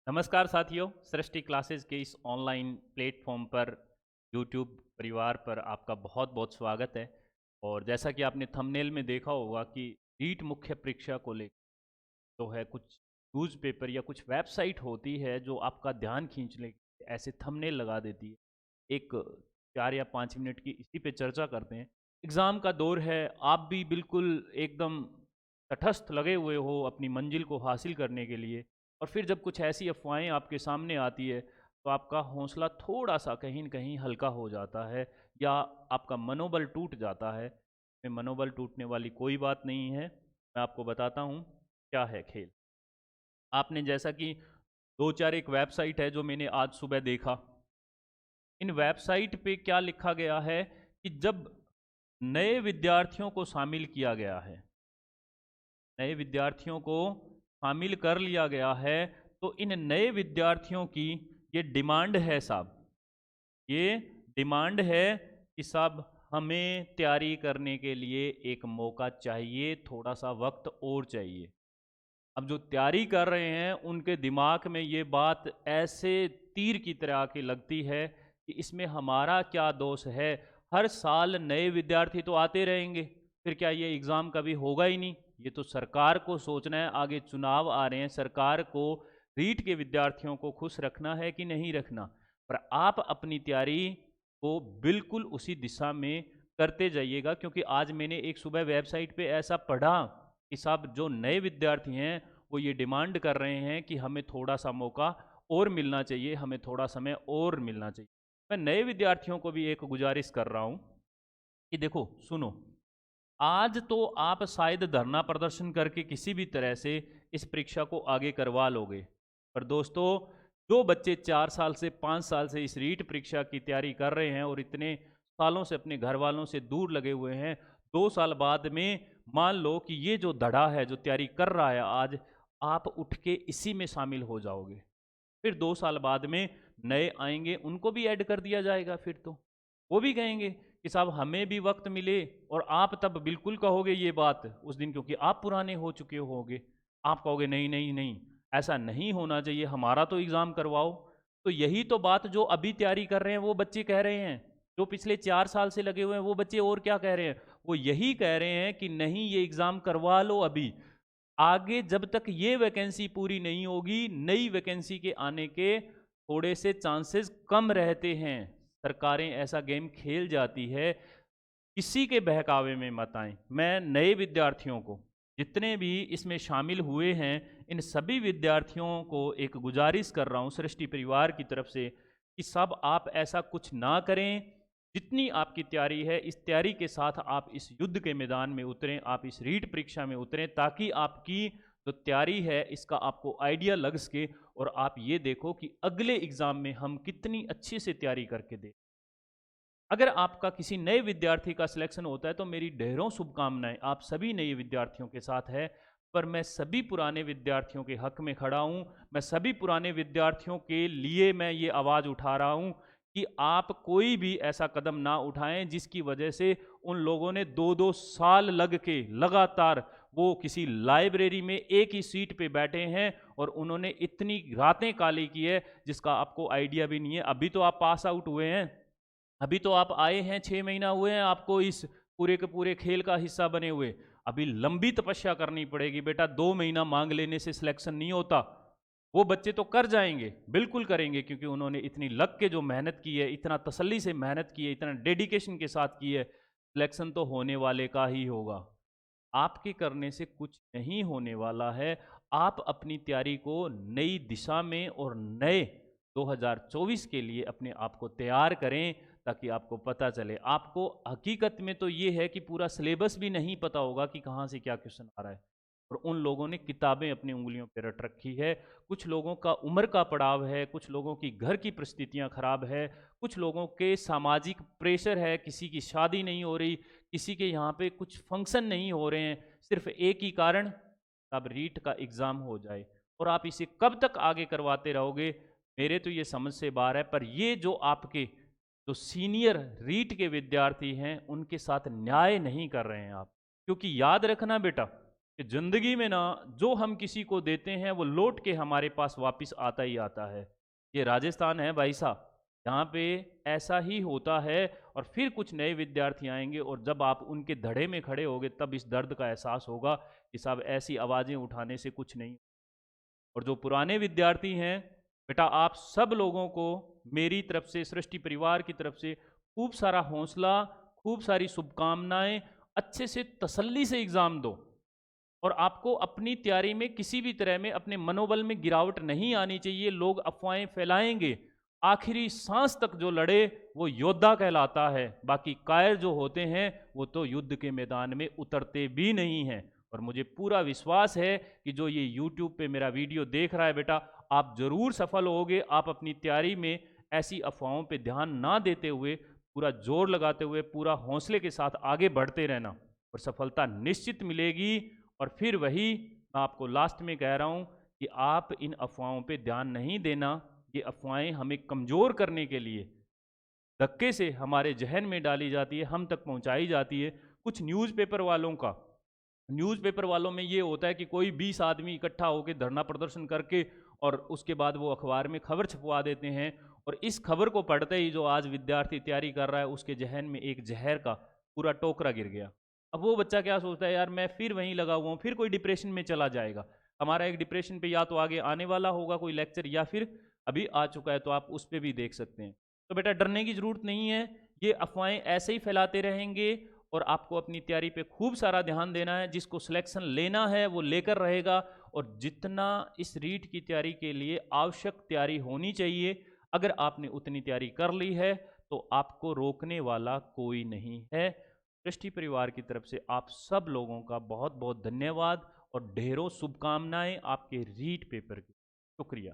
नमस्कार साथियों, सृष्टि क्लासेस के इस ऑनलाइन प्लेटफॉर्म पर यूट्यूब परिवार पर आपका बहुत बहुत स्वागत है। और जैसा कि आपने थंबनेल में देखा होगा कि नीट मुख्य परीक्षा को लेकर जो है कुछ न्यूज़पेपर या कुछ वेबसाइट होती है जो आपका ध्यान खींच ले, ऐसे थंबनेल लगा देती है। एक 4 या 5 मिनट की इसी पे चर्चा करते हैं। एग्ज़ाम का दौर है, आप भी बिल्कुल एकदम तटस्थ लगे हुए हो अपनी मंजिल को हासिल करने के लिए, और फिर जब कुछ ऐसी अफवाहें आपके सामने आती है तो आपका हौसला थोड़ा सा कहीं न कहीं हल्का हो जाता है या आपका मनोबल टूट जाता है। में मनोबल टूटने वाली कोई बात नहीं है। मैं आपको बताता हूँ क्या है खेल। आपने जैसा कि 2-4 एक वेबसाइट है जो मैंने आज सुबह देखा। इन वेबसाइट पे क्या लिखा गया है कि जब नए विद्यार्थियों को शामिल किया गया है, नए विद्यार्थियों को शामिल कर लिया गया है, तो इन नए विद्यार्थियों की ये डिमांड है साहब, ये डिमांड है कि साहब हमें तैयारी करने के लिए एक मौका चाहिए, थोड़ा सा वक्त और चाहिए। अब जो तैयारी कर रहे हैं उनके दिमाग में ये बात ऐसे तीर की तरह आके लगती है कि इसमें हमारा क्या दोष है। हर साल नए विद्यार्थी तो आते रहेंगे, फिर क्या ये एग्ज़ाम कभी होगा ही नहीं? ये तो सरकार को सोचना है। आगे चुनाव आ रहे हैं, सरकार को रीट के विद्यार्थियों को खुश रखना है कि नहीं रखना। पर आप अपनी तैयारी को बिल्कुल उसी दिशा में करते जाइएगा, क्योंकि आज मैंने एक सुबह वेबसाइट पे ऐसा पढ़ा कि साहब जो नए विद्यार्थी हैं वो ये डिमांड कर रहे हैं कि हमें थोड़ा सा मौका और मिलना चाहिए, हमें थोड़ा समय और मिलना चाहिए। मैं नए विद्यार्थियों को भी एक गुजारिश कर रहा हूँ कि देखो सुनो, आज तो आप शायद धरना प्रदर्शन करके किसी भी तरह से इस परीक्षा को आगे करवा लोगे, पर दोस्तों जो बच्चे 4 साल से 5 साल से इस रीट परीक्षा की तैयारी कर रहे हैं और इतने सालों से अपने घर वालों से दूर लगे हुए हैं, 2 साल बाद में मान लो कि ये जो धड़ा है जो तैयारी कर रहा है आज, आप उठ के इसी में शामिल हो जाओगे। फिर 2 साल बाद में नए आएंगे, उनको भी ऐड कर दिया जाएगा। फिर तो वो भी कहेंगे कि साहब हमें भी वक्त मिले, और आप तब बिल्कुल कहोगे ये बात उस दिन, क्योंकि आप पुराने हो चुके होगे। आप कहोगे नहीं नहीं नहीं, ऐसा नहीं होना चाहिए, हमारा तो एग्ज़ाम करवाओ। तो यही तो बात जो अभी तैयारी कर रहे हैं वो बच्चे कह रहे हैं, जो पिछले 4 साल से लगे हुए हैं वो बच्चे और क्या कह रहे हैं, वो यही कह रहे हैं कि नहीं ये एग्ज़ाम करवा लो अभी। आगे जब तक ये वैकेंसी पूरी नहीं होगी, नई वैकेंसी के आने के थोड़े से चांसेस कम रहते हैं। सरकारें ऐसा गेम खेल जाती है, किसी के बहकावे में मत आएं। मैं नए विद्यार्थियों को, जितने भी इसमें शामिल हुए हैं, इन सभी विद्यार्थियों को एक गुजारिश कर रहा हूं सृष्टि परिवार की तरफ से कि सब आप ऐसा कुछ ना करें। जितनी आपकी तैयारी है, इस तैयारी के साथ आप इस युद्ध के मैदान में उतरें, आप इस रीट परीक्षा में उतरें, ताकि आपकी जो तैयारी है इसका आपको आइडिया लग सके और आप ये देखो कि अगले एग्ज़ाम में हम कितनी अच्छे से तैयारी करके दें। अगर आपका किसी नए विद्यार्थी का सिलेक्शन होता है तो मेरी ढेरों शुभकामनाएं आप सभी नए विद्यार्थियों के साथ है। पर मैं सभी पुराने विद्यार्थियों के हक में खड़ा हूं, मैं सभी पुराने विद्यार्थियों के लिए मैं ये आवाज़ उठा रहा हूं कि आप कोई भी ऐसा कदम ना उठाएं जिसकी वजह से उन लोगों ने 2-2 साल लग के लगातार वो किसी लाइब्रेरी में एक ही सीट पे बैठे हैं और उन्होंने इतनी रातें काली की है जिसका आपको आइडिया भी नहीं है। अभी तो आप पास आउट हुए हैं, अभी तो आप आए हैं, 6 महीना हुए हैं आपको इस पूरे के पूरे खेल का हिस्सा बने हुए। अभी लंबी तपस्या करनी पड़ेगी बेटा, 2 महीना मांग लेने से सिलेक्शन नहीं होता। वो बच्चे तो कर जाएंगे, बिल्कुल करेंगे, क्योंकि उन्होंने इतनी लग के जो मेहनत की है, इतना तसल्ली से मेहनत की है, इतना डेडिकेशन के साथ की है, सिलेक्शन तो होने वाले का ही होगा। आपके करने से कुछ नहीं होने वाला है। आप अपनी तैयारी को नई दिशा में और नए 2024 के लिए अपने आप को तैयार करें, ताकि आपको पता चले। आपको हकीकत में तो ये है कि पूरा सिलेबस भी नहीं पता होगा कि कहाँ से क्या क्वेश्चन आ रहा है, और उन लोगों ने किताबें अपनी उंगलियों पर रट रखी है। कुछ लोगों का उम्र का पड़ाव है, कुछ लोगों की घर की परिस्थितियां खराब है, कुछ लोगों के सामाजिक प्रेशर है, किसी की शादी नहीं हो रही, किसी के यहाँ पे कुछ फंक्शन नहीं हो रहे हैं, सिर्फ एक ही कारण, अब रीट का एग्ज़ाम हो जाए। और आप इसे कब तक आगे करवाते रहोगे, मेरे तो ये समझ से बाहर है। पर ये जो आपके जो सीनियर रीट के विद्यार्थी हैं उनके साथ न्याय नहीं कर रहे हैं आप, क्योंकि याद रखना बेटा, कि ज़िंदगी में ना जो हम किसी को देते हैं वो लौट के हमारे पास वापस आता ही आता है। ये राजस्थान है भाई साहब, यहाँ पे ऐसा ही होता है। और फिर कुछ नए विद्यार्थी आएँगे और जब आप उनके धड़े में खड़े होगे तब इस दर्द का एहसास होगा कि साहब ऐसी आवाज़ें उठाने से कुछ नहीं। और जो पुराने विद्यार्थी हैं, बेटा आप सब लोगों को मेरी तरफ से, सृष्टि परिवार की तरफ से खूब सारा हौसला, खूब सारी शुभकामनाएँ, अच्छे से तसल्ली से एग्ज़ाम दो। और आपको अपनी तैयारी में किसी भी तरह में अपने मनोबल में गिरावट नहीं आनी चाहिए। लोग अफ़वाहें फैलाएँगे, आखिरी साँस तक जो लड़े वो योद्धा कहलाता है। बाकी कायर जो होते हैं वो तो युद्ध के मैदान में उतरते भी नहीं हैं। और मुझे पूरा विश्वास है कि जो ये यूट्यूब पे मेरा वीडियो देख रहा है बेटा, आप ज़रूर सफल होगे। आप अपनी तैयारी में ऐसी अफ़वाहों पे ध्यान ना देते हुए, पूरा ज़ोर लगाते हुए, पूरा हौसले के साथ आगे बढ़ते रहना और सफलता निश्चित मिलेगी। और फिर वही मैं आपको लास्ट में कह रहा हूँ कि आप इन अफ़वाहों पे ध्यान नहीं देना। ये अफ़वाहें हमें कमज़ोर करने के लिए धक्के से हमारे ज़हन में डाली जाती है, हम तक पहुँचाई जाती है। कुछ न्यूज़पेपर वालों का, न्यूज़पेपर वालों में ये होता है कि कोई 20 आदमी इकट्ठा होकर धरना प्रदर्शन करके और उसके बाद वो अखबार में खबर छपवा देते हैं। और इस खबर को पढ़ते ही जो आज विद्यार्थी तैयारी कर रहा है उसके जहन में एक जहर का पूरा टोकरा गिर गया। अब वो बच्चा क्या सोचता है, यार मैं फिर वहीं लगा हुआ हूँ, फिर कोई डिप्रेशन में चला जाएगा। हमारा एक डिप्रेशन पे या तो आगे आने वाला होगा कोई लेक्चर, या फिर अभी आ चुका है, तो आप उस पर भी देख सकते हैं। तो बेटा डरने की ज़रूरत नहीं है, ये अफवाहें ऐसे ही फैलाते रहेंगे। और आपको अपनी तैयारी पे खूब सारा ध्यान देना है। जिसको सिलेक्शन लेना है वो लेकर रहेगा। और जितना इस रीट की तैयारी के लिए आवश्यक तैयारी होनी चाहिए, अगर आपने उतनी तैयारी कर ली है तो आपको रोकने वाला कोई नहीं है। सृष्टि परिवार की तरफ से आप सब लोगों का बहुत बहुत धन्यवाद और ढेरों शुभकामनाएं आपके रीट पेपर की। शुक्रिया।